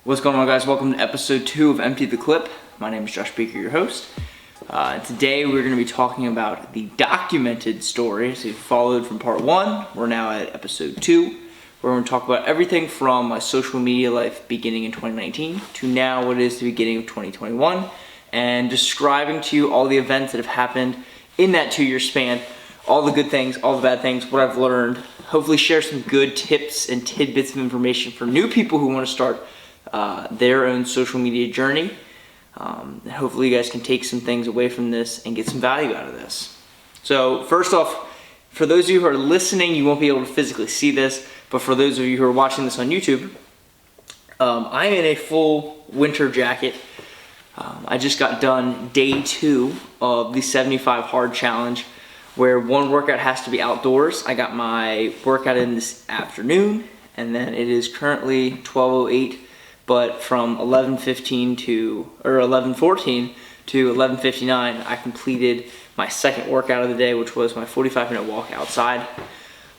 What's going on, guys? Welcome to episode 2 of Empty the Clip. My name is Josh Baker, your host. Today we're going to be talking about the documented story. So you followed from part 1. We're now at episode 2, where we're going to talk about everything from my social media life beginning in 2019 to now what it is the beginning of 2021, and describing to you all the events that have happened in that 2-year span, all the good things, all the bad things, what I've learned. Hopefully share some good tips and tidbits of information for new people who want to start their own social media journey. Hopefully you guys can take some things away from this and get some value out of this. So first off, for those of you who are listening, you won't be able to physically see this, but for those of you who are watching this on YouTube, I'm in a full winter jacket. I just got done day 2 of the 75 Hard Challenge, where one workout has to be outdoors. I got my workout in this afternoon, and then it is currently 12:08. But from 11:14 to 11:59, I completed my second workout of the day, which was my 45-minute walk outside.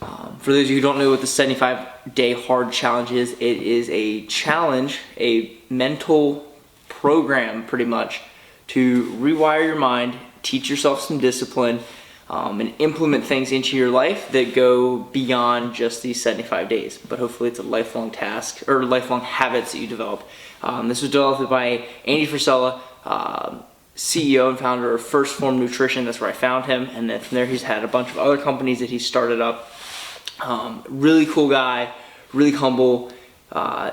For those of you who don't know what the 75-day hard challenge is, it is a challenge, a mental program pretty much, to rewire your mind, teach yourself some discipline, and implement things into your life that go beyond just these 75 days. But hopefully it's a lifelong task, or lifelong habits that you develop. This was developed by Andy Frisella, CEO and founder of First Form Nutrition. That's where I found him. And then from there he's had a bunch of other companies that he started up. Really cool guy, really humble.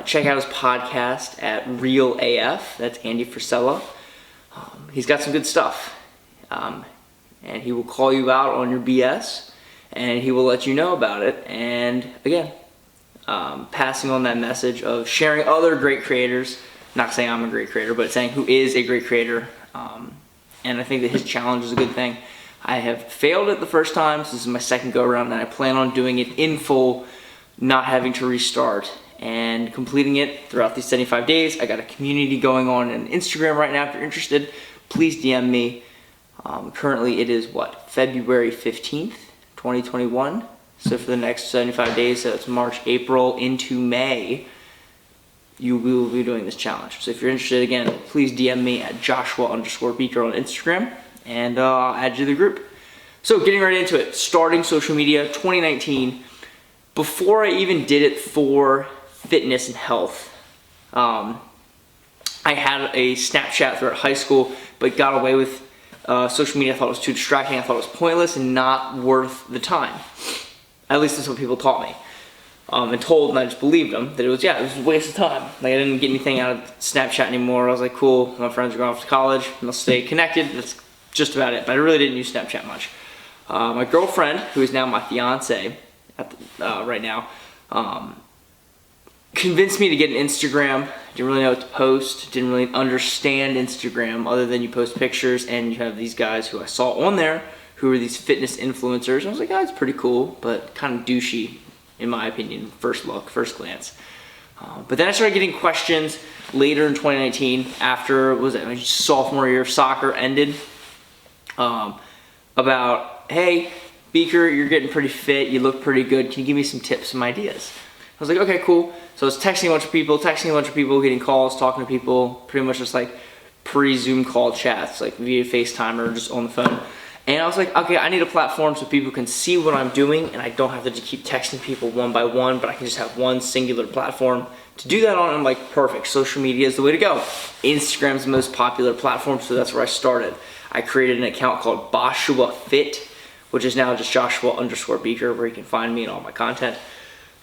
Check out his podcast at Real AF. That's Andy Frisella. He's got some good stuff. And he will call you out on your BS, and he will let you know about it. And again, passing on that message of sharing other great creators, not saying I'm a great creator, but saying who is a great creator. And I think that his challenge is a good thing. I have failed it the first time, so this is my second go around, and I plan on doing it in full, not having to restart, and completing it throughout these 75 days. I got a community going on Instagram right now. If you're interested, please DM me. Currently it is February 15th, 2021. So for the next 75 days, so it's March, April into May, you will be doing this challenge. So if you're interested, again, please DM me at Joshua_Beaker on Instagram, and I'll add you to the group. So getting right into it, starting social media, 2019. Before I even did it for fitness and health, I had a Snapchat throughout high school, but got away with social media. I thought it was too distracting. I thought it was pointless and not worth the time. At least that's what people taught me. And I just believed them, that it was a waste of time. Like, I didn't get anything out of Snapchat anymore. I was like, cool, my friends are going off to college, and I'll stay connected. That's just about it. But I really didn't use Snapchat much. My girlfriend, who is now my fiance right now, convinced me to get an Instagram. Didn't really know what to post. Didn't really understand Instagram other than you post pictures and you have these guys who I saw on there who are these fitness influencers. And I was like, oh, it's pretty cool, but kind of douchey in my opinion, first glance. But then I started getting questions later in 2019 after, my sophomore year of soccer ended, about, hey, Beaker, you're getting pretty fit, you look pretty good, can you give me some tips, some ideas? I was like, okay, cool. So I was texting a bunch of people, getting calls, talking to people, pretty much just like pre-Zoom call chats, like via FaceTime or just on the phone. And I was like, okay, I need a platform so people can see what I'm doing, and I don't have to just keep texting people one by one, but I can just have one singular platform to do that on. I'm like, perfect, social media is the way to go. Instagram's the most popular platform, so that's where I started. I created an account called Boshua Fit, which is now just Joshua_Beaker, where you can find me and all my content.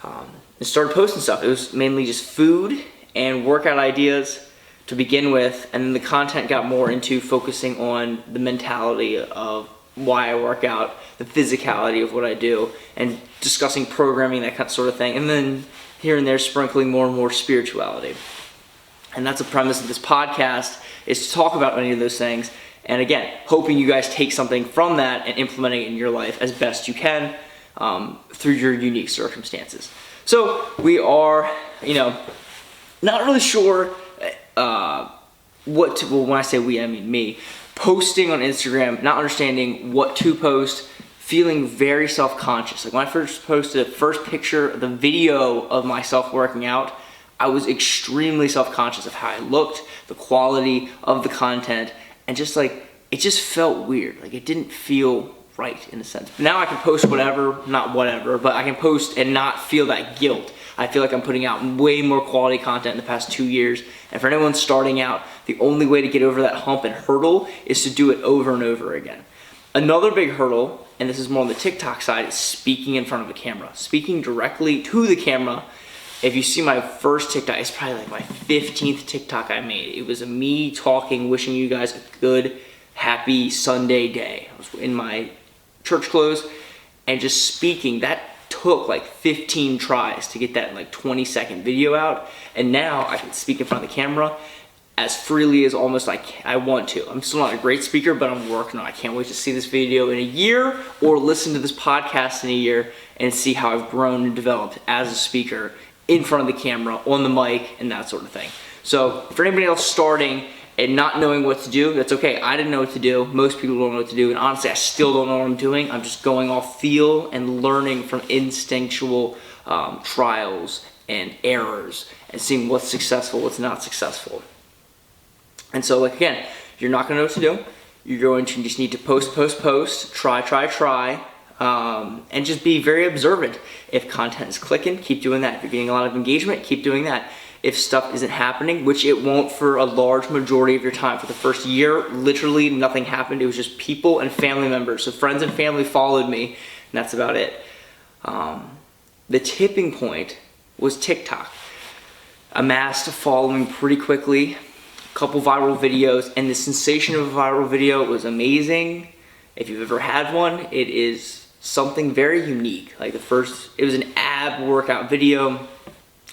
And started posting stuff. It was mainly just food and workout ideas to begin with, and then the content got more into focusing on the mentality of why I work out, the physicality of what I do, and discussing programming, that sort of thing, and then here and there sprinkling more and more spirituality. And that's the premise of this podcast, is to talk about any of those things, and again, hoping you guys take something from that and implement it in your life as best you can, through your unique circumstances. So we are, not really sure when I say we, I mean me, posting on Instagram, not understanding what to post, feeling very self-conscious. Like when I first posted the first picture, the video of myself working out, I was extremely self-conscious of how I looked, the quality of the content, and just like, it just felt weird. Like, it didn't feel right in a sense. But now I can post whatever, not whatever, but I can post and not feel that guilt. I feel like I'm putting out way more quality content in the past 2 years. And for anyone starting out, the only way to get over that hump and hurdle is to do it over and over again. Another big hurdle, and this is more on the TikTok side, is speaking in front of a camera. Speaking directly to the camera. If you see my first TikTok, it's probably like my 15th TikTok I made. It was me talking, wishing you guys a good, happy Sunday day. I was in my church clothes and just speaking. That took like 15 tries to get that like 20-second video out. And now I can speak in front of the camera as freely as almost like I want to. I'm still not a great speaker, but I'm working on it. I can't wait to see this video in a year or listen to this podcast in a year and see how I've grown and developed as a speaker in front of the camera, on the mic, and that sort of thing. So for anybody else starting and not knowing what to do, that's okay. I didn't know what to do. Most people don't know what to do. And honestly, I still don't know what I'm doing. I'm just going off feel and learning from instinctual trials and errors and seeing what's successful, what's not successful. And so, like, again, you're not gonna know what to do. You're going to just need to post, try, and just be very observant. If content is clicking, keep doing that. If you're getting a lot of engagement, keep doing that. If stuff isn't happening, which it won't for a large majority of your time, for the first year, literally nothing happened. It was just people and family members. So friends and family followed me, and that's about it. The tipping point was TikTok. Amassed a following pretty quickly, a couple viral videos, and the sensation of a viral video was amazing. If you've ever had one, it is something very unique. Like it was an ab workout video,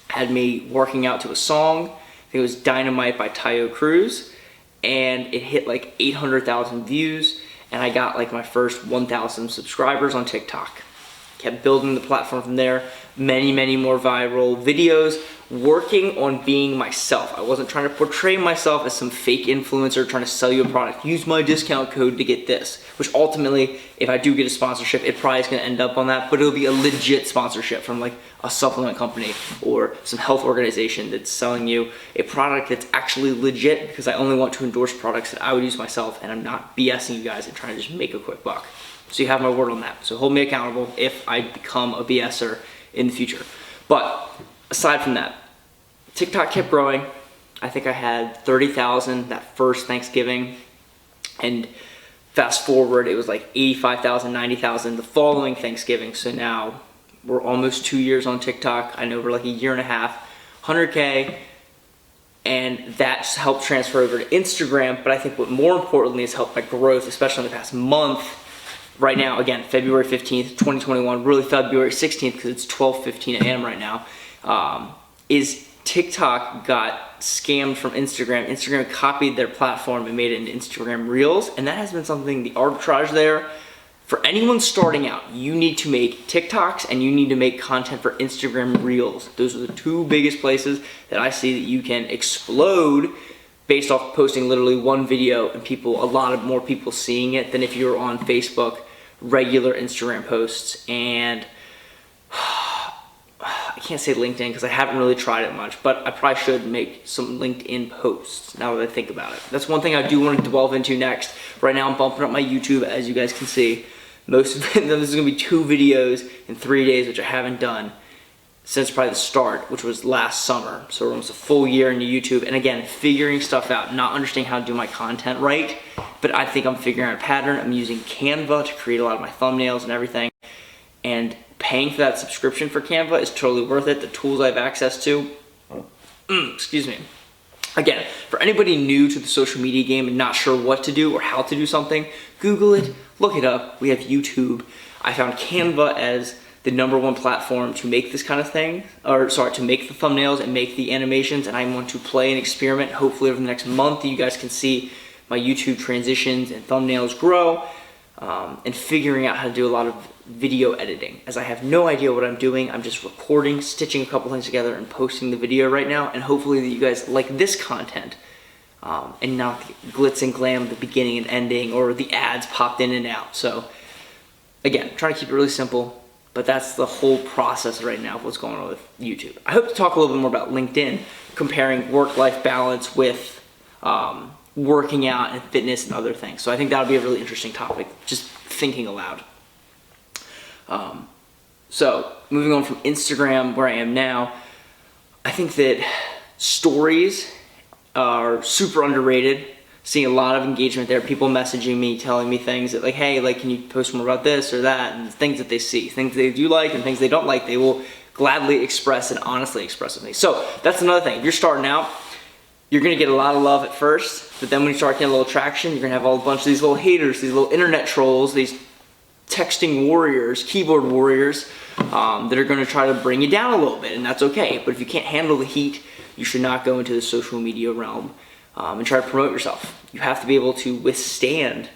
had me working out to a song. I think it was Dynamite by Taio Cruz, and it hit like 800,000 views, and I got like my first 1,000 subscribers on TikTok. Kept building the platform from there. Many more viral videos, working on being myself. I wasn't trying to portray myself as some fake influencer trying to sell you a product. Use my discount code to get this, which ultimately, if I do get a sponsorship, it probably is gonna end up on that, but it'll be a legit sponsorship from like a supplement company or some health organization that's selling you a product that's actually legit, because I only want to endorse products that I would use myself, and I'm not BSing you guys and trying to just make a quick buck. So you have my word on that. So hold me accountable if I become a BSer in the future. But aside from that, TikTok kept growing. I think I had 30,000 that first Thanksgiving, and fast forward, it was like 85,000, 90,000 the following Thanksgiving. So now we're almost 2 years on TikTok. I know we're like a year and a half, 100K, and that's helped transfer over to Instagram. But I think what more importantly has helped my growth, especially in the past month. Right now, again, February 15th, 2021, really February 16th, because it's 12:15 a.m. right now, is TikTok got scammed from Instagram. Instagram copied their platform and made it into Instagram Reels, and that has been something, the arbitrage there. For anyone starting out, you need to make TikToks and you need to make content for Instagram Reels. Those are the two biggest places that I see that you can explode based off posting literally one video and a lot of more people seeing it than if you're on Facebook, regular Instagram posts, and I can't say LinkedIn because I haven't really tried it much, but I probably should make some LinkedIn posts now that I think about it. That's one thing I do want to delve into next. Right now I'm bumping up my YouTube, as you guys can see. Most of it, this is going to be 2 videos in 3 days, which I haven't done since probably the start, which was last summer. So we're almost a full year into YouTube. And again, figuring stuff out, not understanding how to do my content right, but I think I'm figuring out a pattern. I'm using Canva to create a lot of my thumbnails and everything. And paying for that subscription for Canva is totally worth it. The tools I have access to, excuse me. Again, for anybody new to the social media game and not sure what to do or how to do something, Google it, look it up. We have YouTube. I found Canva as the #1 platform to make this kind of thing, to make the thumbnails and make the animations, and I want to play and experiment. Hopefully over the next month, you guys can see my YouTube transitions and thumbnails grow, and figuring out how to do a lot of video editing, as I have no idea what I'm doing. I'm just recording, stitching a couple things together, and posting the video right now, and hopefully that you guys like this content, and not the glitz and glam, the beginning and ending, or the ads popped in and out. So again, trying to keep it really simple. But that's the whole process right now of what's going on with YouTube. I hope to talk a little bit more about LinkedIn, comparing work-life balance with working out and fitness and other things. So I think that'll be a really interesting topic, just thinking aloud. So moving on from Instagram, where I am now, I think that stories are super underrated. Seeing a lot of engagement there, people messaging me, telling me things that like, hey, like, can you post more about this or that, and things that they see, things they do like and things they don't like, they will gladly express and honestly express with me. So that's another thing. If you're starting out, you're gonna get a lot of love at first, but then when you start getting a little traction, you're gonna have a bunch of these little haters, these little internet trolls, these texting warriors, keyboard warriors, that are gonna try to bring you down a little bit, and that's okay. But if you can't handle the heat, you should not go into the social media realm and try to promote yourself. You have to be able to withstand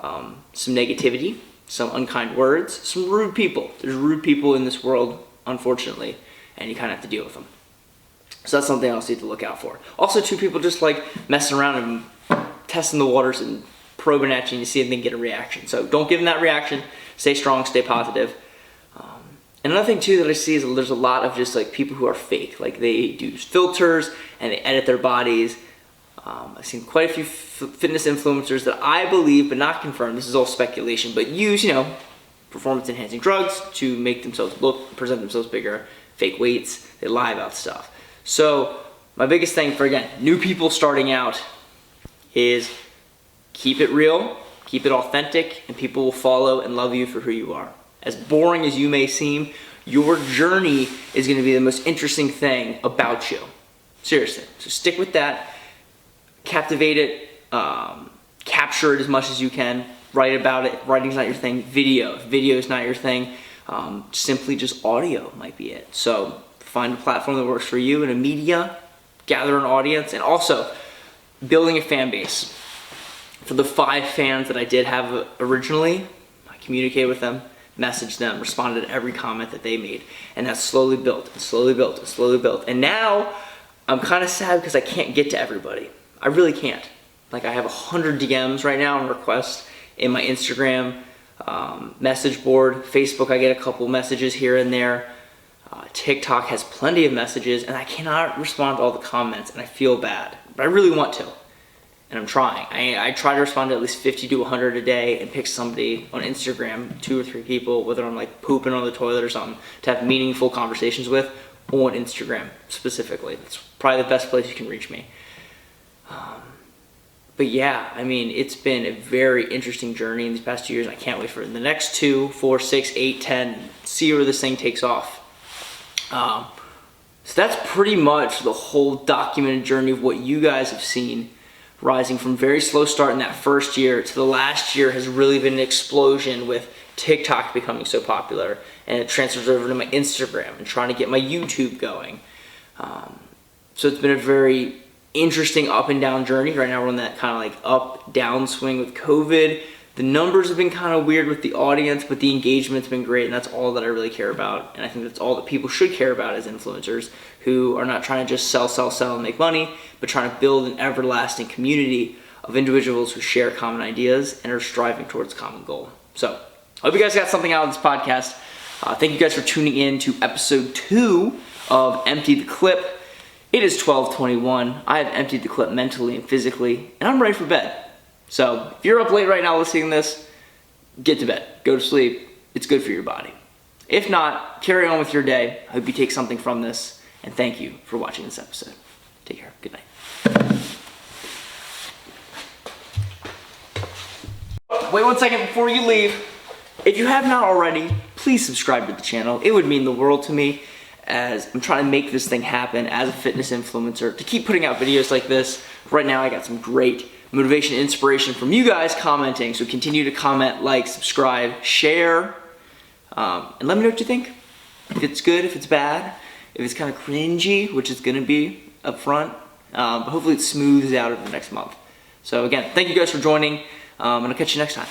some negativity, some unkind words, some rude people. There's rude people in this world, unfortunately, and you kind of have to deal with them. So that's something else you have to look out for. Also, too, people just like messing around and testing the waters and probing at you and you see if they can get a reaction. So don't give them that reaction. Stay strong, stay positive. And another thing too that I see is there's a lot of just like people who are fake. Like they do filters and they edit their bodies. I've seen quite a few fitness influencers that I believe, but not confirmed, this is all speculation, but use, performance enhancing drugs to make themselves present themselves bigger, fake weights, they lie about stuff. So my biggest thing for, again, new people starting out is keep it real, keep it authentic, and people will follow and love you for who you are. As boring as you may seem, your journey is going to be the most interesting thing about you. Seriously. So stick with that. Captivate it. Capture it as much as you can. Write about it. Writing's not your thing. Video is not your thing. Simply just audio might be it. So find a platform that works for you and a media. Gather an audience. And also, building a fan base. For the 5 fans that I did have originally, I communicated with them, messaged them, responded to every comment that they made, and that slowly built and slowly built and slowly built. And now I'm kind of sad because I can't get to everybody. I really can't. Like I have 100 DMs right now and requests in my Instagram message board. Facebook, I get a couple messages here and there. TikTok has plenty of messages, and I cannot respond to all the comments, and I feel bad, but I really want to. And I'm trying. I try to respond to at least 50 to 100 a day and pick somebody on Instagram, 2 or 3 people, whether I'm like pooping on the toilet or something, to have meaningful conversations with on Instagram specifically. That's probably the best place you can reach me. But yeah, I mean, it's been a very interesting journey in these past 2 years. I can't wait for the next 2, 4, 6, 8, 10, see where this thing takes off. So that's pretty much the whole documented journey of what you guys have seen. Rising from very slow start in that first year to the last year has really been an explosion with TikTok becoming so popular, and it transfers over to my Instagram and trying to get my YouTube going. So it's been a very interesting up and down journey. Right now we're on that kind of like up down swing with COVID. The numbers have been kind of weird with the audience, but the engagement's been great, and that's all that I really care about. And I think that's all that people should care about as influencers who are not trying to just sell and make money, but trying to build an everlasting community of individuals who share common ideas and are striving towards a common goal. So I hope you guys got something out of this podcast. Thank you guys for tuning in to episode 2 of Empty the Clip. It is 12:21. I have emptied the clip mentally and physically, and I'm ready for bed. So if you're up late right now listening to this, get to bed, go to sleep. It's good for your body. If not, carry on with your day. I hope you take something from this, and thank you for watching this episode. Take care. Good night. Wait 1 second before you leave. If you have not already, please subscribe to the channel. It would mean the world to me, as I'm trying to make this thing happen as a fitness influencer, to keep putting out videos like this. Right now I got some great motivation and inspiration from you guys commenting, so continue to comment, like, subscribe, share, and let me know what you think. If it's good, if it's bad, if it's kind of cringy, which it's gonna be up front, but hopefully it smooths out over the next month. So again, thank you guys for joining, and I'll catch you next time.